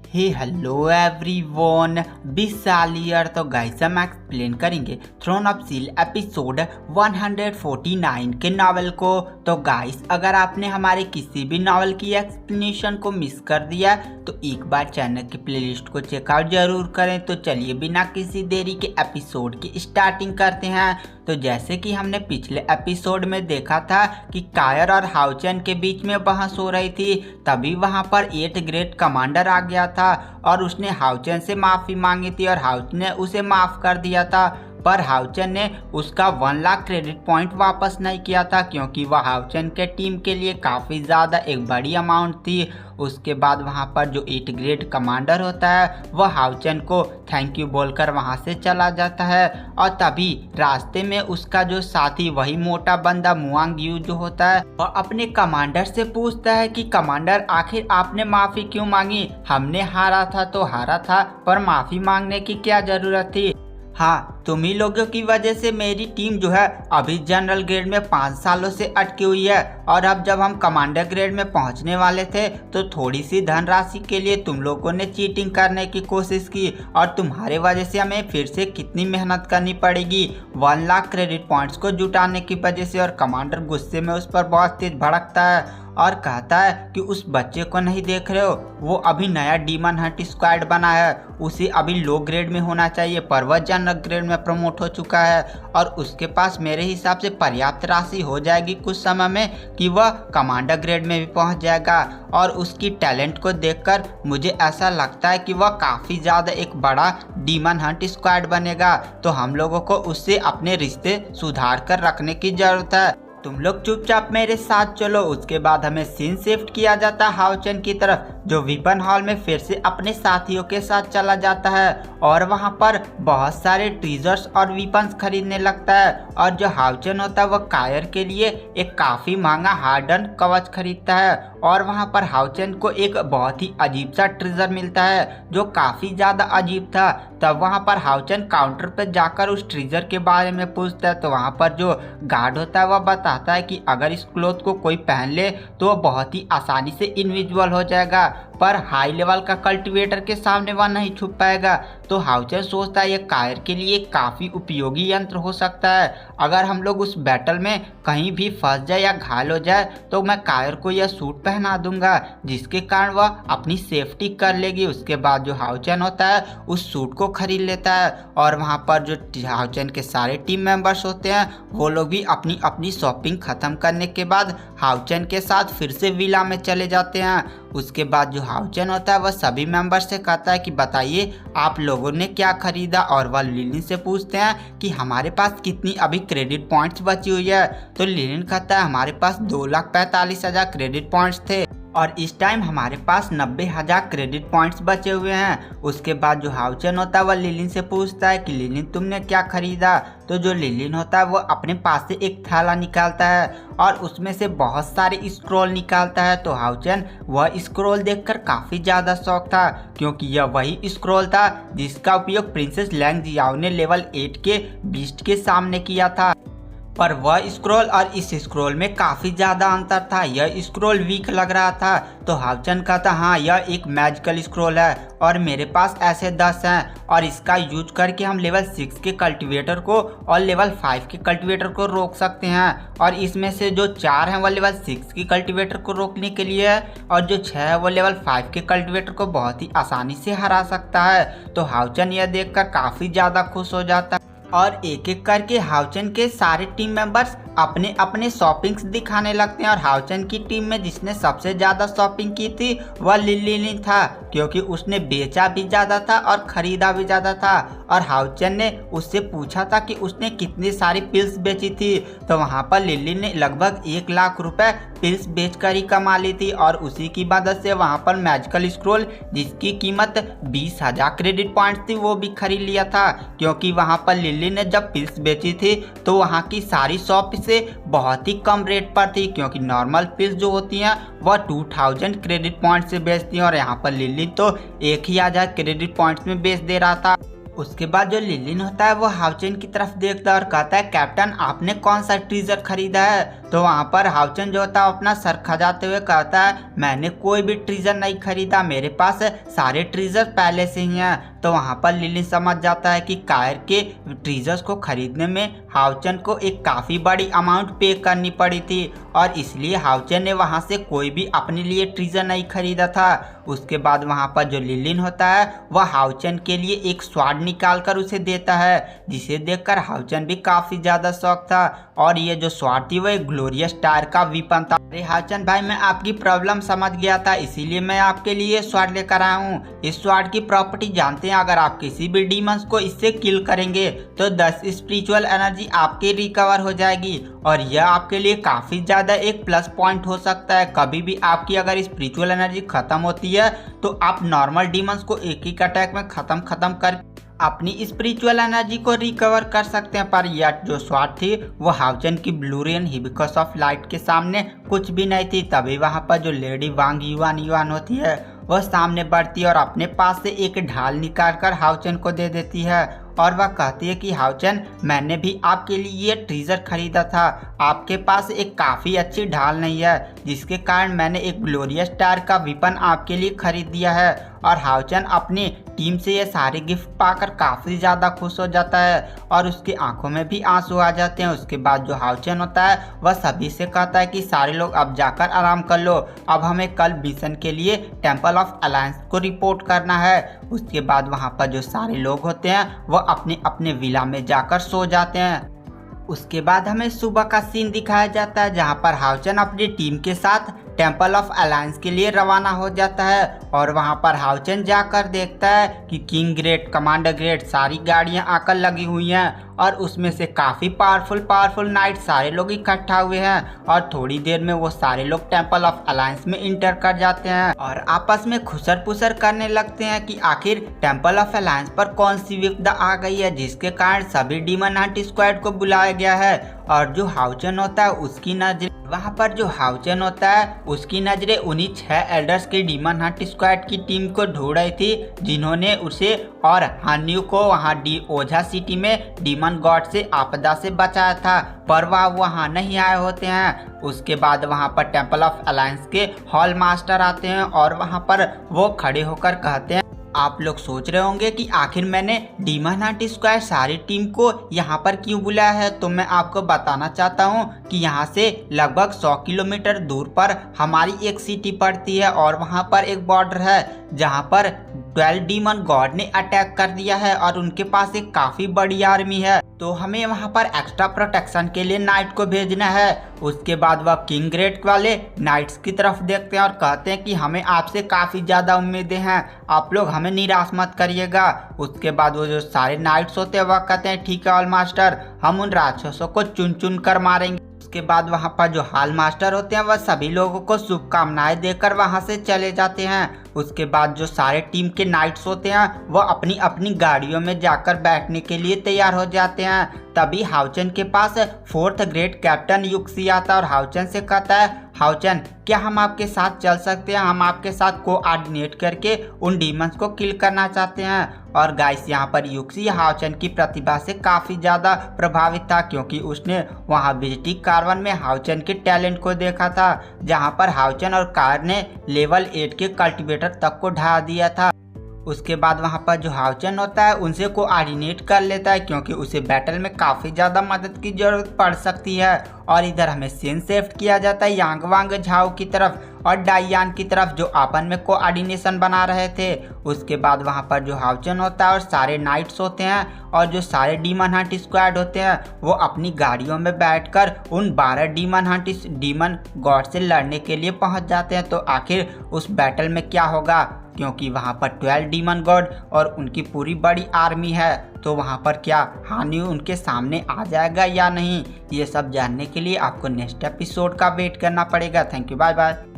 Hello everyone, 20 साल year. तो guys हम एक्सप्लेन करेंगे थ्रोन ऑफ सील एपिसोड 149 के नावल को। तो गाइस अगर आपने हमारे किसी भी नावल की एक्सप्लेनेशन को मिस कर दिया तो एक बार चैनल की प्लेलिस्ट को चेकआउट जरूर करें। तो चलिए बिना किसी देरी के एपिसोड की स्टार्टिंग करते हैं। तो जैसे कि हमने पिछले एपिसोड में देखा था कि कायर और हाउचेन के बीच में बहस हो रही थी, तभी वहां पर 8 ग्रेड कमांडर आ गया था और उसने हाउचेन से माफी मांगी थी और हाउचेन ने उसे माफ कर दिया था। पर हाउचेन ने उसका 1 लाख क्रेडिट पॉइंट वापस नहीं किया था क्योंकि वह हाउचेन के टीम के लिए काफ़ी ज़्यादा एक बड़ी अमाउंट थी। उसके बाद वहां पर जो 8 ग्रेड कमांडर होता है वह हाउचेन को थैंक यू बोलकर वहां से चला जाता है और तभी रास्ते में उसका जो साथी वही मोटा बंदा मुआंग यू जो होता है वह अपने कमांडर से पूछता है कि कमांडर आखिर आपने माफ़ी क्यों मांगी? हमने हारा था तो हारा था, पर माफ़ी मांगने की क्या ज़रूरत थी? हाँ, तुम्ही लोगों की वजह से मेरी टीम जो है अभी जनरल ग्रेड में 5 सालों से अटकी हुई है और अब जब हम कमांडर ग्रेड में पहुंचने वाले थे तो थोड़ी सी धनराशि के लिए तुम लोगों ने चीटिंग करने की कोशिश की और तुम्हारे वजह से हमें फिर से कितनी मेहनत करनी पड़ेगी 1 लाख क्रेडिट पॉइंट्स को जुटाने की वजह से। और कमांडर गुस्से में उस पर बहुत तेज भड़कता है और कहता है कि उस बच्चे को नहीं देख रहे हो, वो अभी नया डीमन हंट स्क्वाड बना है, उसे अभी लो ग्रेड में होना चाहिए पर वह जनरल ग्रेड में प्रमोट हो चुका है और उसके पास मेरे हिसाब से पर्याप्त राशि हो जाएगी कुछ समय में कि वह कमांडर ग्रेड में भी पहुंच जाएगा। और उसकी टैलेंट को देखकर मुझे ऐसा लगता है कि वह काफ़ी ज़्यादा एक बड़ा डीमन हंट स्क्वाड बनेगा। तो हम लोगों को उससे अपने रिश्ते सुधार कर रखने की ज़रूरत है। तुम लोग चुपचाप मेरे साथ चलो। उसके बाद हमें सीन शिफ्ट किया जाता है हाउचेन की तरफ, जो विपन हॉल में फिर से अपने साथियों के साथ चला जाता है और वहां पर बहुत सारे ट्रीजर्स और विपन्स खरीदने लगता है। और जो हाउचेन होता है वह कायर के लिए एक काफ़ी महंगा हार्डन कवच खरीदता है और वहां पर हाउचेन को एक बहुत ही अजीब सा ट्रीजर मिलता है जो काफ़ी ज़्यादा अजीब था। तब वहां पर हाउचेन काउंटर पर जाकर उस ट्रीजर के बारे में पूछता है तो वहां पर जो गार्ड होता है वह बताता है कि अगर इस क्लोथ को कोई पहन ले तो वह बहुत ही आसानी से इनविजिबल हो जाएगा, पर हाई लेवल का कल्टीवेटर के सामने वह नहीं छुप पाएगा। तो हाउचेन सोचता है यह कायर के लिए काफ़ी उपयोगी यंत्र हो सकता है। अगर हम लोग उस बैटल में कहीं भी फंस जाए या घायल हो जाए तो मैं कायर को यह सूट पहना दूंगा जिसके कारण वह अपनी सेफ्टी कर लेगी। उसके बाद जो हाउचेन होता है उस सूट को खरीद लेता है और वहाँ पर जो हाउचेन के सारे टीम मेंबर्स होते हैं वो लोग भी अपनी अपनी शॉपिंग ख़त्म करने के बाद हाउचेन के साथ फिर से विला में चले जाते हैं। उसके बाद जो हाउचेन होता है वह सभी मेंबर से कहता है कि बताइए आप लोगों ने क्या खरीदा, और वह लिलिन से पूछते हैं कि हमारे पास कितनी अभी क्रेडिट पॉइंट्स बची हुई है। तो लिलिन कहता है हमारे पास 2,45,000 क्रेडिट पॉइंट्स थे और इस टाइम हमारे पास 90,000 क्रेडिट पॉइंट्स बचे हुए हैं। उसके बाद जो हाउचेन होता है वह लिलिन से पूछता है कि लिलिन तुमने क्या खरीदा। तो जो लिलिन होता है वो अपने पास से एक थैला निकालता है और उसमें से बहुत सारे स्क्रॉल निकालता है। तो हाउचेन वह स्क्रॉल देखकर काफ़ी ज़्यादा शौक था क्योंकि यह वही स्क्रॉल था जिसका उपयोग प्रिंसेस लैंग जियाओ ने लेवल 8 के बीस्ट के सामने किया था। पर वह स्क्रॉल और इस स्क्रॉल में काफ़ी ज़्यादा अंतर था, यह स्क्रॉल वीक लग रहा था। तो हाउचेन कहता हाँ यह एक मैजिकल स्क्रॉल है और मेरे पास ऐसे 10 हैं और इसका यूज करके हम लेवल 6 के कल्टीवेटर को और लेवल 5 के कल्टीवेटर को रोक सकते हैं और इसमें से जो 4 हैं वह लेवल 6 के कल्टीवेटर को रोकने के लिए है और जो 6 है वो लेवल 5 के कल्टीवेटर को बहुत ही आसानी से हरा सकता है। तो हाउचेन यह देखकर काफ़ी ज़्यादा खुश हो जाता है और एक एक करके हाउचेन के सारे टीम मेंबर्स अपने अपने शॉपिंग्स दिखाने लगते हैं। और हाउचेन की टीम में जिसने सबसे ज़्यादा शॉपिंग की थी वह लिलिन था क्योंकि उसने बेचा भी ज़्यादा था और ख़रीदा भी ज़्यादा था। और हाउचेन ने उससे पूछा था कि उसने कितनी सारी पिल्स बेची थी, तो वहाँ पर लिलिन ने लगभग 1 लाख रुपए पिल्स बेचकर ही कमा ली थी और उसी की मदद से वहाँ पर मैजिकल स्क्रॉल जिसकी कीमत 20,000 क्रेडिट पॉइंट्स थी वो भी खरीद लिया था क्योंकि वहाँ पर लिलिन ने जब पिल्स बेची थी तो वहाँ की सारी शॉप से बहुत ही कम रेट पर थी क्योंकि नॉर्मल पिल्स जो होती हैं वह 2000 क्रेडिट पॉइंट से बेचती हैं और यहाँ पर लिलिन तो 1,000 क्रेडिट पॉइंट्स में बेच दे रहा था। उसके बाद जो लिलिन होता है वो हाउचेन की तरफ देखता है और कहता है कैप्टन आपने कौन सा ट्रीजर खरीदा है। तो वहाँ पर हाउचन जो होता है अपना सर खजाते हुए कहता है मैंने कोई भी ट्रीजर नहीं खरीदा, मेरे पास सारे ट्रीजर पहले से ही हैं। तो वहाँ पर लिलिन समझ जाता है कि कायर के ट्रीजर्स को खरीदने में हाउचन को एक काफ़ी बड़ी अमाउंट पे करनी पड़ी थी और इसलिए हाउचन ने वहाँ से कोई भी अपने लिए ट्रीजर नहीं खरीदा था। उसके बाद वहाँ पर जो लिलिन होता है वह हाउचन के लिए एक स्वाड निकाल कर उसे देता है, जिसे देखकर हाउचन भी काफ़ी ज़्यादा शौक था और ये जो स्वाड थी वह एक ग्लोरियस टायर का वीपन था। अरे हाउचन भाई, मैं आपकी प्रॉब्लम समझ गया था, इसीलिए मैं आपके लिए स्वाड लेकर आया हूँ। इस स्वाड की प्रॉपर्टी जानते हैं, अगर आप किसी भी डीमंस को इससे किल करेंगे तो 10 स्पिरिचुअल एनर्जी आपके रिकवर हो जाएगी और यह आपके लिए काफ़ी ज़्यादा एक प्लस पॉइंट हो सकता है। कभी भी आपकी अगर स्पिरिचुअल एनर्जी खत्म होती है तो आप नॉर्मल डीमंस को एक ही अटैक में खत्म कर अपनी स्पिरिचुअल एनर्जी को रिकवर कर सकते हैं। पर यह जो स्वाड थी वो हाउचन की ब्लूरियन हिबिकस ऑफ लाइट के सामने कुछ भी नहीं थी। तभी वहाँ पर जो लेडी वांग युआन होती है वह सामने बढ़ती है और अपने पास से एक ढाल निकाल कर हाउचन को दे देती है और वह कहती है कि हाउचन, मैंने भी आपके लिए ये ट्रीजर खरीदा था, आपके पास एक काफ़ी अच्छी ढाल नहीं है जिसके कारण मैंने एक ग्लोरियस टायर का विपन आपके लिए खरीद दिया है। और हाउचन अपनी टीम से ये सारे गिफ्ट पाकर काफ़ी ज़्यादा खुश हो जाता है और उसकी आंखों में भी आंसू आ जाते हैं। उसके बाद जो हाउचन होता है वह सभी से कहता है कि सारे लोग अब जाकर आराम कर लो, अब हमें कल मिशन के लिए टेम्पल ऑफ अलायंस को रिपोर्ट करना है। उसके बाद वहाँ पर जो सारे लोग होते हैं वह अपने अपने विला में जाकर सो जाते हैं। उसके बाद हमें सुबह का सीन दिखाया जाता है जहाँ पर हाउचन अपनी टीम के साथ टेम्पल ऑफ अलायंस के लिए रवाना हो जाता है और वहाँ पर हाउचन जाकर देखता है कि किंग ग्रेट, कमांडर ग्रेट सारी गाड़ियाँ आकर लगी हुई हैं और उसमें से काफ़ी पावरफुल नाइट सारे लोग इकट्ठा हुए हैं और थोड़ी देर में वो सारे लोग टेम्पल ऑफ अलायंस में इंटर कर जाते हैं और आपस में खुसर पुसर करने लगते हैं कि आखिर टेम्पल ऑफ अलायंस पर कौन सी विपदा आ गई है जिसके कारण सभी डीमन हंट स्क्वाड को बुलाया गया है। और जो हाउचन होता है उसकी नजर वहाँ पर जो हाउचन होता है उसकी नज़रें उन्हीं 6 एल्डर्स की डीमन हंट स्क्वाड की टीम को ढूंढ रही थी जिन्होंने उसे और हान्यू को वहाँ ओझा सिटी में डीमन गॉड से आपदा से बचाया था, पर वहाँ नहीं आए होते हैं। उसके बाद वहाँ पर टेम्पल ऑफ अलायंस के हॉल मास्टर आते हैं और वहाँ पर वो खड़े होकर कहते हैं, आप लोग सोच रहे होंगे कि आखिर मैंने डीमन हंट स्क्वाड सारी टीम को यहाँ पर क्यों बुलाया है, तो मैं आपको बताना चाहता हूँ कि यहाँ से लगभग 100 किलोमीटर दूर पर हमारी एक सिटी पड़ती है और वहाँ पर एक बॉर्डर है जहाँ पर 12 डीमन गॉड ने अटैक कर दिया है और उनके पास एक काफ़ी बड़ी आर्मी है, तो हमें वहाँ पर एक्स्ट्रा प्रोटेक्शन के लिए नाइट को भेजना है। उसके बाद वह किंग ग्रेट वाले नाइट्स की तरफ देखते हैं और कहते हैं कि हमें आपसे काफ़ी ज़्यादा उम्मीदें हैं, आप लोग हमें निराश मत करिएगा। उसके बाद वो जो सारे नाइट्स होते हैं वह कहते हैं ठीक है ऑल मास्टर, हम उन राक्षसों को चुन चुन कर मारेंगे। उसके बाद वहाँ पर जो हॉल मास्टर होते हैं वह सभी लोगों को शुभकामनाएं देकर वहाँ से चले जाते हैं। उसके बाद जो सारे टीम के नाइट्स होते हैं वह अपनी अपनी गाड़ियों में जाकर बैठने के लिए तैयार हो जाते हैं। तभी हाउचन के पास 4th ग्रेड कैप्टन युक्सी आता है और हाउचन से कहता है, हाउचन क्या हम आपके साथ चल सकते हैं, हम आपके साथ कोऑर्डिनेट करके उन डीमंस को किल करना चाहते हैं। और गाइस यहाँ पर युक्सी हाउचन की प्रतिभा से काफ़ी ज़्यादा प्रभावित था क्योंकि उसने वहाँ विजिटिंग कार्वन में हाउचन के टैलेंट को देखा था जहाँ पर हाउचन और कार ने लेवल 8 के कल्टीवेटर तक को ढा दिया था। उसके बाद वहाँ पर जो हाउचन होता है उनसे कोऑर्डिनेट कर लेता है क्योंकि उसे बैटल में काफ़ी ज़्यादा मदद की ज़रूरत पड़ सकती है। और इधर हमें सीन शिफ्ट किया जाता है यांग वांग झाओ की तरफ और डाइयान की तरफ जो आपन में कोऑर्डिनेशन बना रहे थे। उसके बाद वहाँ पर जो हाउचन होता है और सारे नाइट्स होते हैं और जो सारे डीमन हंट स्क्वाड होते हैं वो अपनी गाड़ियों में बैठकर उन 12 डीमन गॉड से लड़ने के लिए पहुँच जाते हैं। तो आखिर उस बैटल में क्या होगा, क्योंकि वहाँ पर 12 डीमन गॉड और उनकी पूरी बड़ी आर्मी है, तो वहाँ पर क्या हान्यू उनके सामने आ जाएगा या नहीं, ये सब जानने के लिए आपको नेक्स्ट एपिसोड का वेट करना पड़ेगा। Thank you, bye bye.